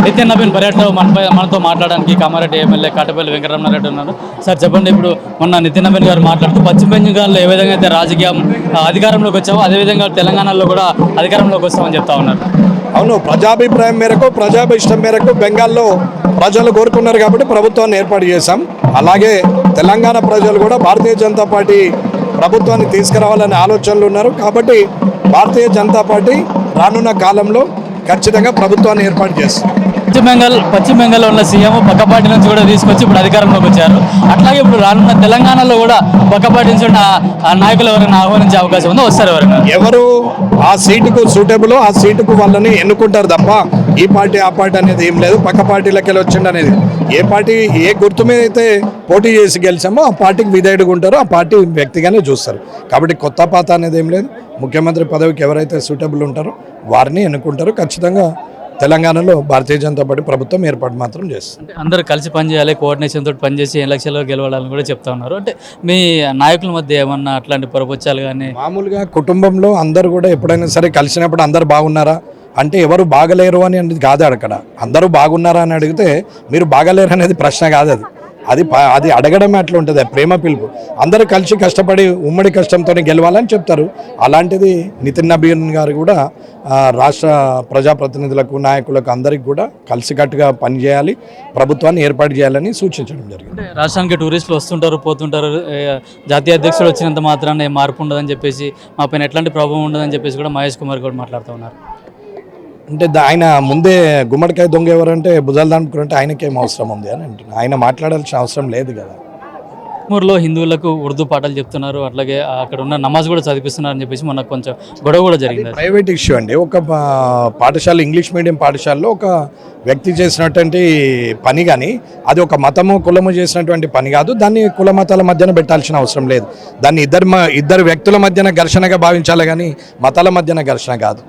నితిన్ నవీన్ పర్యటన మనతో మాట్లాడడానికి కామారెడ్డి ఎమ్మెల్యే కాటపల్లి వెంకటరమణారెడ్డి ఉన్నారు. సార్ చెప్పండి, ఇప్పుడు మొన్న నితిన్ నవీన్ గారు మాట్లాడుతూ పశ్చిమ బెంగాల్లో ఏ విధంగా అయితే రాజకీయం అధికారంలోకి వచ్చామో అదేవిధంగా తెలంగాణలో కూడా అధికారంలోకి వస్తామని చెప్తా ఉన్నారు. అవును, ప్రజాభిప్రాయం మేరకు ప్రజాభిష్టం మేరకు బెంగాల్లో ప్రజలు కోరుకున్నారు కాబట్టి ప్రభుత్వాన్ని ఏర్పాటు చేశాం. అలాగే తెలంగాణ ప్రజలు కూడా భారతీయ జనతా పార్టీ ప్రభుత్వాన్ని తీసుకురావాలనే ఆలోచనలు ఉన్నారు. కాబట్టి భారతీయ జనతా పార్టీ రానున్న కాలంలో ఖచ్చితంగా ప్రభుత్వాన్ని ఏర్పాటు చేస్తుంది. పశ్చిమ బెంగాల్లో ఉన్న సీఎం పక్కపాటి నుంచి కూడా తీసుకొచ్చి ఇప్పుడు అధికారంలోకి వచ్చారు. అట్లాగే ఇప్పుడు రానున్న తెలంగాణలో కూడా పక్కపాటి నుంచి ఉన్న నాయకులు ఎవరైనా ఆహ్వానించే అవకాశం ఉందో, వస్తారు ఎవరు ఆ సీటుకు సూటబుల్ ఆ సీటుకు వాళ్ళని ఎన్నుకుంటారు తప్ప ఈ పార్టీ ఆ పార్టీ అనేది ఏం లేదు. పక్క పార్టీలకి వెళ్ళి వచ్చిండు అనేది ఏ పార్టీ ఏ గుర్తు మీద అయితే పోటీ చేసి గెలిచామో ఆ పార్టీకి విధేయుడుగా ఉంటారో ఆ పార్టీ వ్యక్తిగానే చూస్తారు. కాబట్టి కొత్త పాత అనేది ఏం లేదు. ముఖ్యమంత్రి పదవికి ఎవరైతే సూటబుల్ ఉంటారో వారిని ఎన్నుకుంటారు. ఖచ్చితంగా తెలంగాణలో భారతీయ జనతా పార్టీ ప్రభుత్వం ఏర్పాటు మాత్రం చేస్తుంది. అందరూ కలిసి పనిచేయాలి, కోఆర్డినేషన్ తోటి పనిచేసి ఎలక్షన్లో గెలవాలని కూడా చెప్తా ఉన్నారు. అంటే మీ నాయకుల మధ్య ఏమన్నా అట్లాంటి పొరపచ్చాలు కానీ? మామూలుగా కుటుంబంలో అందరూ కూడా ఎప్పుడైనా సరే కలిసినప్పుడు అందరు బాగున్నారా అంటే ఎవరు బాగలేరు అని అనేది కాదు. అక్కడ అందరూ బాగున్నారా అని అడిగితే మీరు బాగలేరు అనేది ప్రశ్న కాదు. అది అడగడమే అట్లా ఉంటుంది. ప్రేమ పిలుపు. అందరూ కలిసి కష్టపడి ఉమ్మడి కష్టంతో గెలవాలని చెప్తారు. అలాంటిది నితిన్ నవీన్ గారు కూడా రాష్ట్ర ప్రజాప్రతినిధులకు నాయకులకు అందరికి కూడా కలిసికట్టుగా పనిచేయాలి, ప్రభుత్వాన్ని ఏర్పాటు చేయాలని సూచించడం జరిగింది. రాష్ట్రానికి టూరిస్టులు వస్తుంటారు పోతుంటారు, జాతీయ అధ్యక్షుడు వచ్చినంత మాత్రాన మార్పు ఉండదని చెప్పేసి, మా పైన ఎట్లాంటి ప్రభావం ఉండదని చెప్పేసి కూడా మహేష్ కుమార్ కూడా మాట్లాడుతూ ఉన్నారు. అంటే ఆయన ముందే గుమ్మడికాయ దొంగ ఎవరంటే భుజాలు దానుకుంటే ఆయనకేం అవసరం ఉంది అని అంటున్నారు. ఆయన మాట్లాడాల్సిన అవసరం లేదు కదా. ఊర్లో హిందువులకు ఉర్దూ పాటలు చెప్తున్నారు, అట్లాగే అక్కడ ఉన్న నమాజ్ కూడా చదివిస్తున్నారు అని చెప్పేసి మొన్న కొంచెం గొడవ కూడా జరిగింది. ప్రైవేట్ ఇష్యూ అండి. ఒక పాఠశాల ఇంగ్లీష్ మీడియం పాఠశాలలో ఒక వ్యక్తి చేసినటువంటి పని కానీ అది ఒక మతము కులము చేసినటువంటి పని కాదు. దాన్ని కుల మతాల మధ్యన పెట్టాల్సిన అవసరం లేదు. దాన్ని ఇద్దరు వ్యక్తుల మధ్యన ఘర్షణగా భావించాలి కానీ మతాల మధ్యన ఘర్షణ కాదు.